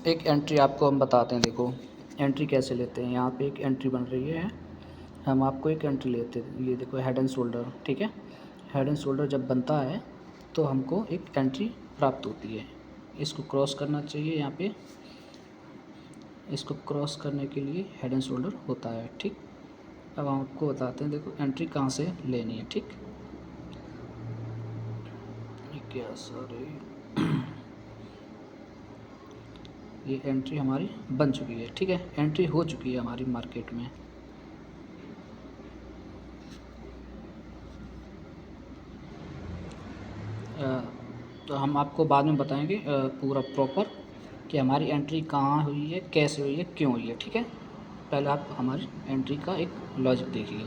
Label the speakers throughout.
Speaker 1: एक एंट्री आपको हम बताते हैं। देखो एंट्री कैसे लेते हैं। यहाँ पे एक एंट्री बन रही है, हम आपको एक एंट्री लेते हैं। ये देखो हेड एंड शोल्डर, ठीक है। हेड एंड शोल्डर जब बनता है तो हमको एक एंट्री प्राप्त होती है। इसको क्रॉस करना चाहिए यहाँ पे। इसको क्रॉस करने के लिए हेड एंड शोल्डर होता है, ठीक। अब हम आपको बताते हैं, देखो एंट्री कहाँ से लेनी है, ठीक। क्या सॉरी, ये एंट्री हमारी बन चुकी है, ठीक है। एंट्री हो चुकी है हमारी मार्केट में। तो हम आपको बाद में बताएंगे पूरा प्रॉपर कि हमारी एंट्री कहाँ हुई है, कैसे हुई है, क्यों हुई है, ठीक है। पहले आप हमारी एंट्री का एक लॉजिक देखिए।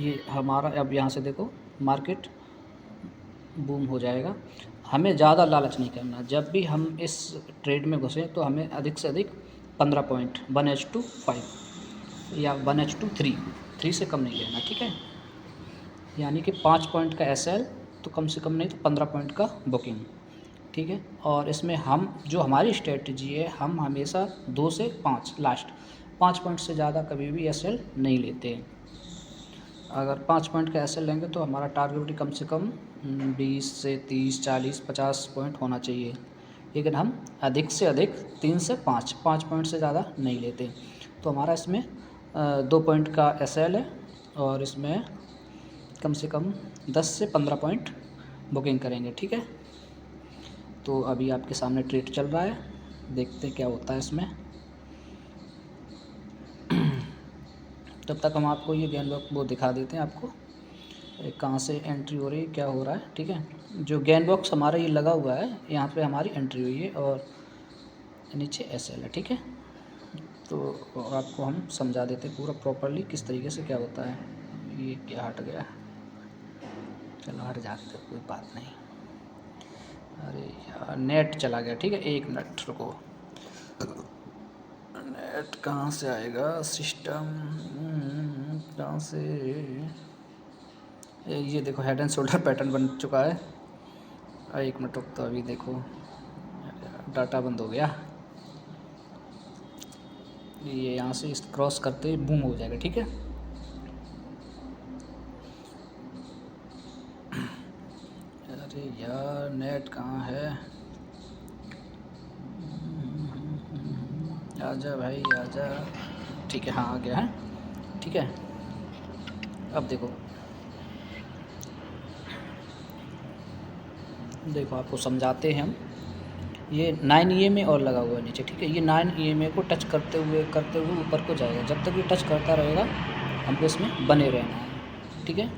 Speaker 1: ये हमारा अब यहाँ से देखो मार्केट बूम हो जाएगा। हमें ज़्यादा लालच नहीं करना। जब भी हम इस ट्रेड में घुसें तो हमें अधिक से अधिक 15 पॉइंट 1/5 या 1/3 से कम नहीं लेना, ठीक है। यानी कि 5 पॉइंट का SL तो कम से कम नहीं तो 15 पॉइंट का बुकिंग, ठीक है। और इसमें हम जो हमारी स्ट्रेटजी है, हम हमेशा 2 से 5 लास्ट 5 पॉइंट से ज़्यादा कभी भी SL नहीं लेते। अगर 5 पॉइंट का SL लेंगे तो हमारा टारगेट कम से कम 20 से 30 40 50 पॉइंट होना चाहिए। लेकिन हम अधिक से अधिक 3 से 5 पॉइंट से ज़्यादा नहीं लेते। तो हमारा इसमें 2 पॉइंट का SL है और इसमें कम से कम 10 से 15 पॉइंट बुकिंग करेंगे, ठीक है। तो अभी आपके सामने ट्रेड चल रहा है, देखते क्या होता है इसमें। तब तक हम आपको ये गेन बॉक्स वो दिखा देते हैं आपको कहाँ से एंट्री हो रही है, क्या हो रहा है, ठीक है। जो गेन बॉक्स हमारा ये लगा हुआ है, यहाँ पे हमारी एंट्री हुई है और नीचे SL है, ठीक है। तो आपको हम समझा देते हैं पूरा प्रॉपरली किस तरीके से क्या होता है। ये क्या हट गया, चलो हट जाते, कोई बात नहीं। अरे यार नेट चला गया, ठीक है। 1 मिनट रुको, नेट कहाँ से आएगा, सिस्टम कहाँ से। ये देखो हेड एंड शोल्डर पैटर्न बन चुका है। 1 मिनट रुक, तो अभी देखो डाटा बंद हो गया। ये यहाँ से इस क्रॉस करते ही बूम हो जाएगा, ठीक है। अरे यार नेट कहाँ है, आजा भाई आजा, ठीक है। हाँ आ गया है, ठीक है। अब देखो आपको समझाते हैं हम। ये 9 EMA और लगा हुआ है नीचे, ठीक है। ये 9 EMA को टच करते हुए ऊपर को जाएगा। जब तक ये टच करता रहेगा हमको इसमें बने रहना है, ठीक है।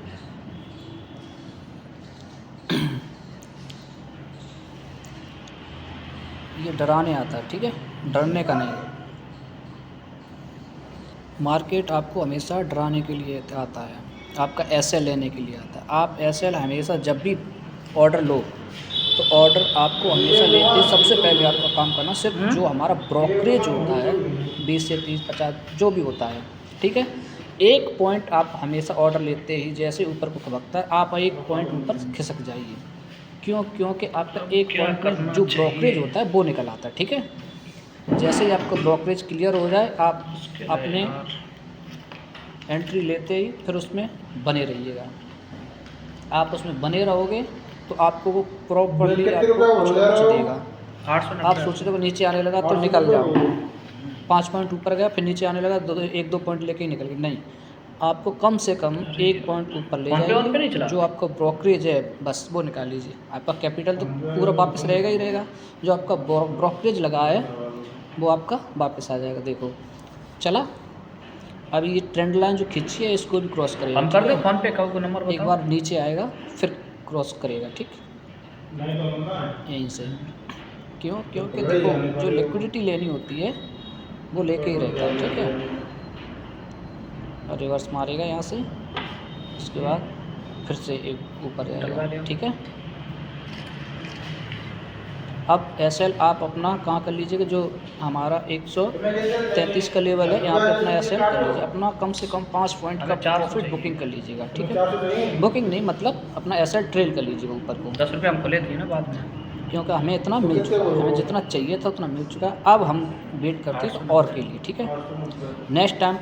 Speaker 1: ये डराने आता है, ठीक है, डरने का नहीं। मार्केट आपको हमेशा डराने के लिए आता है, आपका SL लेने के लिए आता है। आप SL हमेशा जब भी ऑर्डर लो तो ऑर्डर आपको हमेशा लेते सबसे पहले आपका काम करना सिर्फ जो हमारा ब्रोकरेज होता है 20 से 30 50 जो भी होता है, ठीक है। 1 पॉइंट आप हमेशा ऑर्डर लेते ही जैसे ऊपर को खबकता है आप 1 पॉइंट ऊपर खिसक जाइए। क्योंकि आपका 1 पॉइंट में जो ब्रोकरेज होता है वो निकल आता है, ठीक है। जैसे ही आपका ब्रोकरेज क्लियर हो जाए आप अपने एंट्री लेते ही फिर उसमें बने रहिएगा। आप उसमें बने रहोगे तो आपको वो प्रॉपर्ली आपको कुछ ना कुछ देगा। आप सोचते हो नीचे आने लगा तो निकल जाओ, 5 पॉइंट ऊपर गया फिर नीचे आने लगा 1-2 पॉइंट लेके ही निकल गए, नहीं। आपको कम से कम 1 पॉइंट ऊपर ले जाइए, जो आपका ब्रोकरेज है बस वो निकाल लीजिए। आपका कैपिटल तो पूरा वापस रहेगा ही रहेगा, जो आपका ब्रोकरेज लगा है वो आपका वापस आ जाएगा। देखो चला, अभी ये ट्रेंड लाइन जो खींची है इसको भी क्रॉस करेगा।
Speaker 2: हम कर दो फोन पे का नंबर बताओ।
Speaker 1: एक बार नीचे आएगा फिर क्रॉस करेगा, ठीक। यहीं से क्योंकि देखो जो लिक्विडिटी लेनी होती है वो लेके ही रहता है, ठीक है। और रिवर्स मारेगा यहाँ से, उसके बाद फिर से एक ऊपर जाएगा, ठीक है। अब SL आप अपना कहाँ कर लीजिएगा, जो हमारा 133 का लेवल है यहाँ पे अपना SL कर लीजिए। अपना कम से कम 5 पॉइंट का प्रॉफिट बुकिंग कर लीजिएगा, ठीक है। बुकिंग नहीं मतलब अपना SL ट्रेल कर लीजिएगा ऊपर को।
Speaker 2: 10 रुपये हम खुले थे ना बाद में।
Speaker 1: क्योंकि हमें इतना मिल चुका है, हमें जितना चाहिए था उतना मिल चुका है। अब हम वेट करते हैं और के लिए, ठीक है। नेक्स्ट टाइम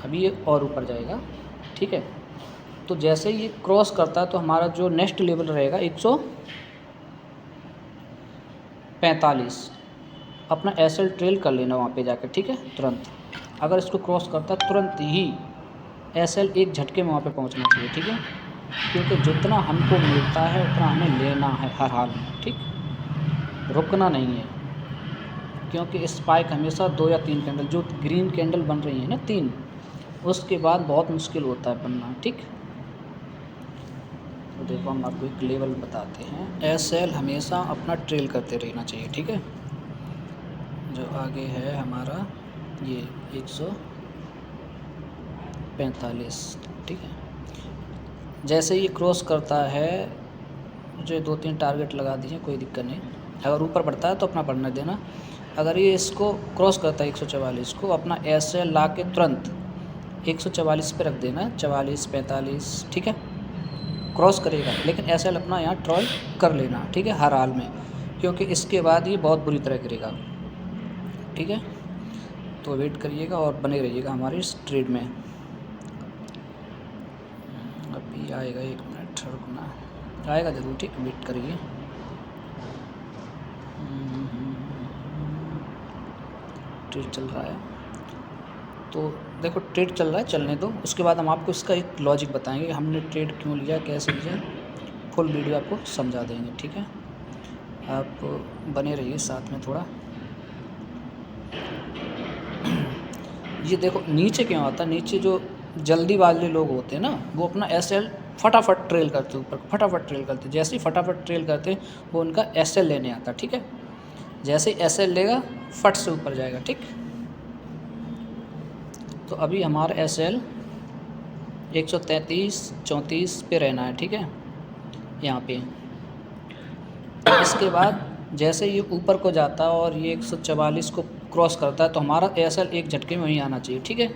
Speaker 1: अभी ये और ऊपर जाएगा, ठीक है। तो जैसे ये क्रॉस करता है तो हमारा जो नेक्स्ट लेवल रहेगा 145, अपना एसएल ट्रेल कर लेना वहाँ पे जाकर, ठीक है, तुरंत। अगर इसको क्रॉस करता है तुरंत ही एसएल एक झटके में वहाँ पे पहुँचना चाहिए, ठीक है, क्योंकि जितना हमको मिलता है उतना हमें लेना है हर हाल में, ठीक, रुकना नहीं है। क्योंकि स्पाइक हमेशा 2 या 3 कैंडल, जो ग्रीन कैंडल बन रही है ना 3, उसके बाद बहुत मुश्किल होता है बनना, ठीक। तो देखो हम आपको एक लेवल बताते हैं। एसएल हमेशा अपना ट्रेल करते रहना चाहिए, ठीक है। जो आगे है हमारा ये 145, ठीक है। जैसे ये क्रॉस करता है, मुझे 2-3 टारगेट लगा दिए, कोई दिक्कत नहीं। अगर ऊपर बढ़ता है तो अपना बढ़ने देना। अगर ये इसको क्रॉस करता है 144 को, अपना एसएल ला के तुरंत 144 पे रख देना, 44, 45, ठीक है। क्रॉस करेगा लेकिन एसएल अपना यहाँ ट्रॉल कर लेना, ठीक है, हर हाल में, क्योंकि इसके बाद ये बहुत बुरी तरह गिरेगा, ठीक है। तो वेट करिएगा और बने रहिएगा हमारे इस ट्रेड में। अभी आएगा, 1 मिनट रुकना, आएगा ज़रूर, ठीक, वेट करिए। ट्रेड चल रहा है, तो देखो ट्रेड चल रहा है, चलने दो। उसके बाद हम आपको इसका एक लॉजिक बताएंगे, हमने ट्रेड क्यों लिया, कैसे लिया, फुल वीडियो आपको समझा देंगे, ठीक है। आप बने रहिए साथ में थोड़ा। ये देखो नीचे क्यों आता है, नीचे जो जल्दी वाले लोग होते हैं ना, वो अपना एसएल फटाफट ट्रेल करते, ऊपर फटाफट ट्रेल करते। जैसे ही फटाफट ट्रेल करते हैं वो उनका एसएल लेने आता, ठीक है। जैसे ही एसएल लेगा फट से ऊपर जाएगा, ठीक। तो अभी हमारा एसएल 133-34 पे रहना है, ठीक है, यहाँ पे। इसके बाद जैसे ये ऊपर को जाता है और ये 144 को क्रॉस करता है तो हमारा एसएल एक झटके में वहीं आना चाहिए, ठीक है।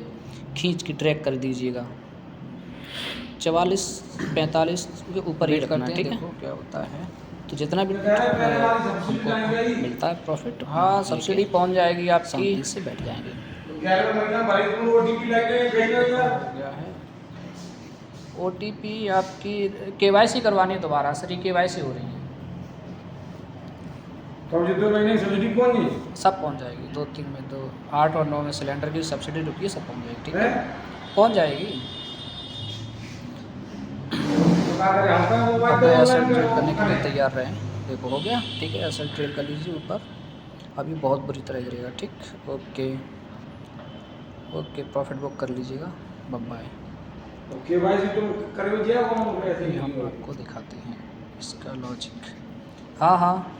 Speaker 1: खींच के ट्रैक कर दीजिएगा, 44-45 के ऊपर ही रखना है, ठीक है। क्या होता है तो जितना भी हमको मिलता है प्रॉफिट, हाँ, सब्सिडी पहुंच जाएगी आपकी, इससे बैठ जाएंगे। ओटीपी आपकी केवाईसी करवानी है दोबारा से, केवाईसी हो रही है,
Speaker 2: तो जितने महीने सब्सिडी पहुंच गई,
Speaker 1: सब पहुंच जाएगी। 2-3 में, 2, 8 और 9 में सिलेंडर की सब्सिडी रुकी है, सब पहुंच जाएगी, ठीक है, पहुंच जाएगी। अब एसएल ट्रेड करने के लिए तैयार रहें। देखो हो गया, ठीक है, एसएल ट्रेड कर लीजिए ऊपर, अभी बहुत बुरी तरह गिरेगा, ठीक। ओके ओके, प्रॉफिट बुक कर लीजिएगा, बाय। हम आपको दिखाते हैं इसका लॉजिक। हाँ हाँ,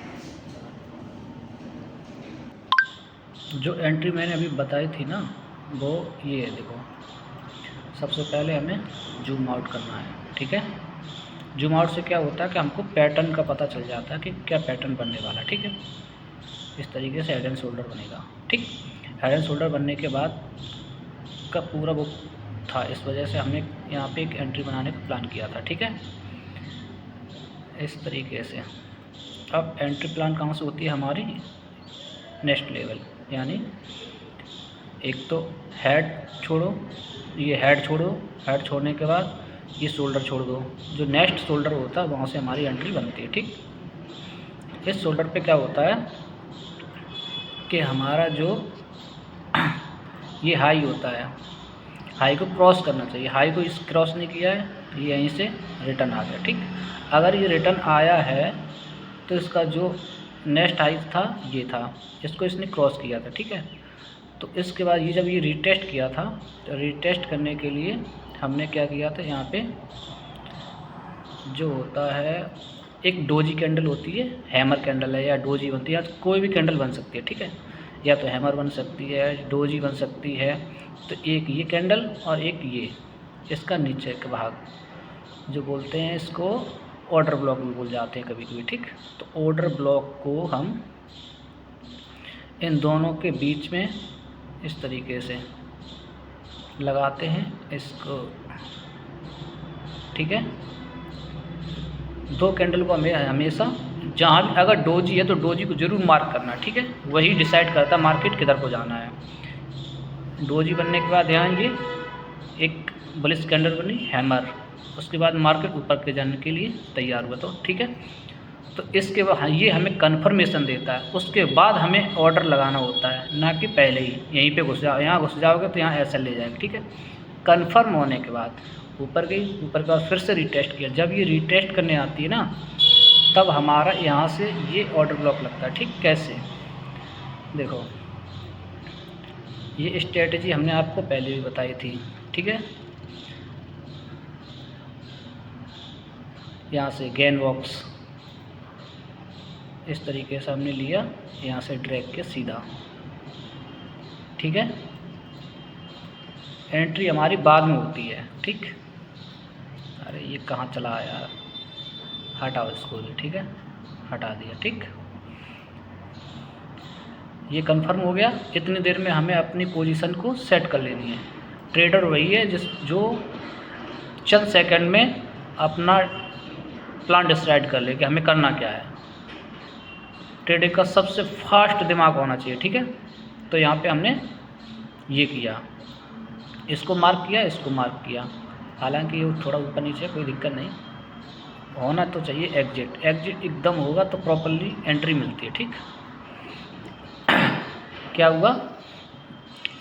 Speaker 1: जो एंट्री मैंने अभी बताई थी ना, वो ये है, देखो। सबसे पहले हमें जूम आउट करना है, ठीक है। जूम आउट से क्या होता है कि हमको पैटर्न का पता चल जाता है कि क्या पैटर्न बनने वाला, ठीक है। इस तरीके से हेड एंड शोल्डर बनेगा, ठीक। हेड एंड शोल्डर बनने के बाद का पूरा वो था, इस वजह से हमने यहाँ पे एक एंट्री बनाने का प्लान किया था, ठीक है, इस तरीके से। अब एंट्री प्लान कहाँ से होती है हमारी, नेक्स्ट लेवल, यानी एक तो हेड छोड़ो, ये हेड छोड़ो, हेड छोड़ने के बाद ये शोल्डर छोड़ दो, जो नेक्स्ट शोल्डर होता है वहाँ से हमारी एंट्री बनती है, ठीक। इस शोल्डर पे क्या होता है कि हमारा जो ये हाई होता है, हाई को क्रॉस करना चाहिए, हाई को इस क्रॉस नहीं किया है, ये यहीं से रिटर्न आ गया, ठीक। अगर ये रिटर्न आया है तो इसका जो नेक्स्ट हाई था ये था, इसको इसने क्रॉस किया था, ठीक है। तो इसके बाद ये जब ये रीटेस्ट किया था, तो रीटेस्ट करने के लिए हमने क्या किया था, यहाँ पे जो होता है एक डोजी कैंडल होती है, हैमर कैंडल है या डोजी बनती है, कोई भी कैंडल बन सकती है, ठीक है, या तो हैमर बन सकती है, डोजी बन सकती है। तो एक ये कैंडल और एक ये, इसका नीचे का भाग जो बोलते हैं, इसको ऑर्डर ब्लॉक भी बोल जाते हैं कभी कभी, ठीक। तो ऑर्डर ब्लॉक को हम इन दोनों के बीच में इस तरीके से लगाते हैं इसको, ठीक है। 2 कैंडल को हमें हमेशा जहाँ भी अगर डोजी है तो डोजी को ज़रूर मार्क करना, ठीक है। वही डिसाइड करता है मार्केट किधर को जाना है। डोजी बनने के बाद यहाँ ये एक बुलिश कैंडल बनी, हैमर, उसके बाद मार्केट ऊपर के जाने के लिए तैयार हुआ, तो ठीक है। तो इसके बाद ये हमें कन्फर्मेशन देता है, उसके बाद हमें ऑर्डर लगाना होता है, ना कि पहले ही यहीं पे घुस जाओ। यहाँ घुस जाओगे तो यहाँ ऐसा ले जाएगा, ठीक है। कन्फर्म होने के बाद ऊपर गई, ऊपर के बाद फिर से रिटेस्ट किया। जब ये रिटेस्ट करने आती है ना, तब हमारा यहाँ से ये ऑर्डर ब्लॉक लगता है, ठीक। कैसे देखो, ये स्ट्रेटजी हमने आपको पहले भी बताई थी, ठीक है। यहाँ से गेन बॉक्स इस तरीके से हमने लिया, यहाँ से ड्रैग के सीधा, ठीक है। एंट्री हमारी बाद में होती है, ठीक। अरे ये कहाँ चला यार, हटाओ इसको भी, ठीक है, हटा दिया, ठीक। ये कंफर्म हो गया। इतनी देर में हमें अपनी पोजीशन को सेट कर लेनी है। ट्रेडर वही है जो चंद सेकंड में अपना प्लान डिसाइड कर ले कि हमें करना क्या है। ट्रेडिंग का सबसे फास्ट दिमाग होना चाहिए, ठीक है। तो यहाँ पे हमने ये किया, इसको मार्क किया, इसको मार्क किया। हालांकि ये थोड़ा ऊपर नीचे, कोई दिक्कत नहीं, होना तो चाहिए एग्जिट। एग्जिट एकदम होगा तो प्रॉपरली एंट्री मिलती है, ठीक। क्या हुआ,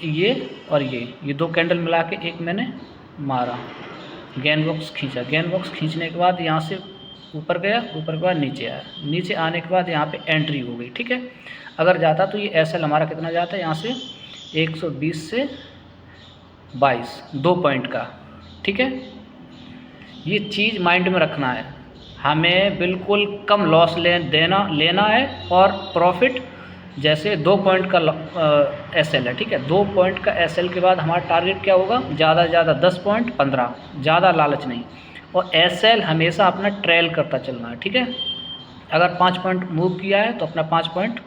Speaker 1: ये और ये दो कैंडल मिला के एक मैंने मारा, गेन बॉक्स खींचा। गेन बॉक्स खींचने के बाद यहाँ से ऊपर गया, ऊपर के बाद नीचे आया, नीचे आने के बाद यहाँ पे एंट्री हो गई, ठीक है। अगर जाता तो ये एसएल हमारा कितना जाता है, यहाँ से 120 से 22, 2 पॉइंट का, ठीक है। ये चीज़ माइंड में रखना है, हमें बिल्कुल कम लॉस लेना है, और प्रॉफिट जैसे 2 पॉइंट का एसएल है, ठीक है। 2 पॉइंट का एसएल के बाद हमारा टारगेट क्या होगा, ज़्यादा से ज़्यादा 10 पॉइंट, 15, ज़्यादा लालच नहीं। और एसएल हमेशा अपना ट्रेल करता चलना है, ठीक है। अगर 5 पॉइंट मूव किया है तो अपना 5 पॉइंट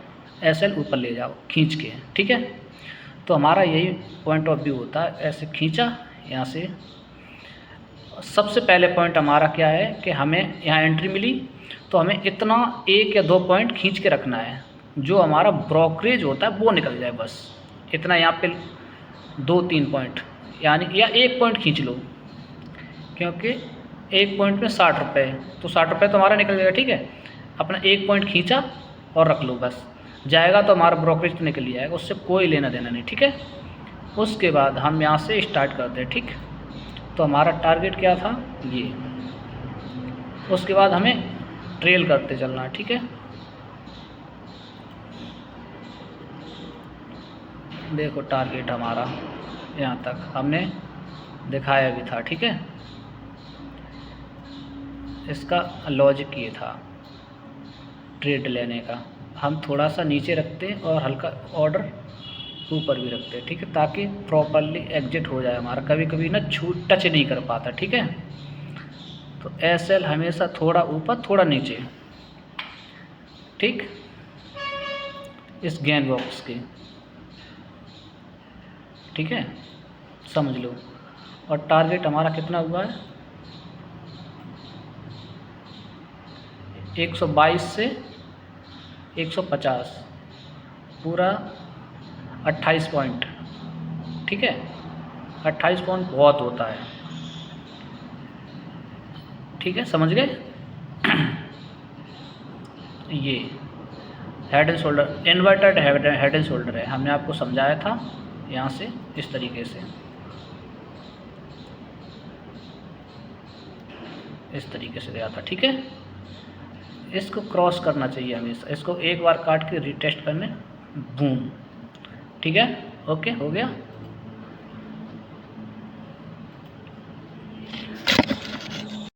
Speaker 1: एसएल ऊपर ले जाओ खींच के, ठीक है। तो हमारा यही पॉइंट ऑफ व्यू होता है। ऐसे खींचा, यहाँ से सबसे पहले पॉइंट हमारा क्या है कि हमें यहाँ एंट्री मिली तो हमें इतना 1 या 2 पॉइंट खींच के रखना है, जो हमारा ब्रोकरेज होता है वो निकल जाए, बस इतना। यहाँ पे 2-3 पॉइंट यानी, या 1 पॉइंट खींच लो, क्योंकि 1 पॉइंट में 60 रुपये, तो 60 रुपये तो हमारा निकल जाएगा, ठीक है। अपना 1 पॉइंट खींचा और रख लो, बस जाएगा तो हमारा ब्रोकरेज तो निकल जाएगा, उससे कोई लेना देना नहीं, ठीक है। उसके बाद हम यहाँ से स्टार्ट करते हैं, ठीक। तो हमारा टारगेट क्या था, ये। उसके बाद हमें ट्रेल करते चलना है, ठीक है। देखो टारगेट हमारा यहाँ तक हमने दिखाया भी था, ठीक है। इसका लॉजिक ये था ट्रेड लेने का, हम थोड़ा सा नीचे रखते हैं और हल्का ऑर्डर ऊपर भी रखते हैं, ठीक है, ताकि प्रॉपरली एग्जिट हो जाए हमारा। कभी कभी ना टच नहीं कर पाता, ठीक है। तो एसएल हमेशा थोड़ा ऊपर थोड़ा नीचे, ठीक, इस गेन बॉक्स के, ठीक है, समझ लो। और टारगेट हमारा कितना हुआ है, 122 से 150, पूरा 28 पॉइंट, ठीक है। 28 पॉइंट बहुत होता है, ठीक है, समझ गए। ये head and shoulder, inverted head and shoulder है, हमने आपको समझाया था। यहाँ से इस तरीके से, इस तरीके से गया था, ठीक है। इसको क्रॉस करना चाहिए हमेशा, इसको एक बार काट के रिटेस्ट करने, बूम, ठीक है। ओके, हो गया।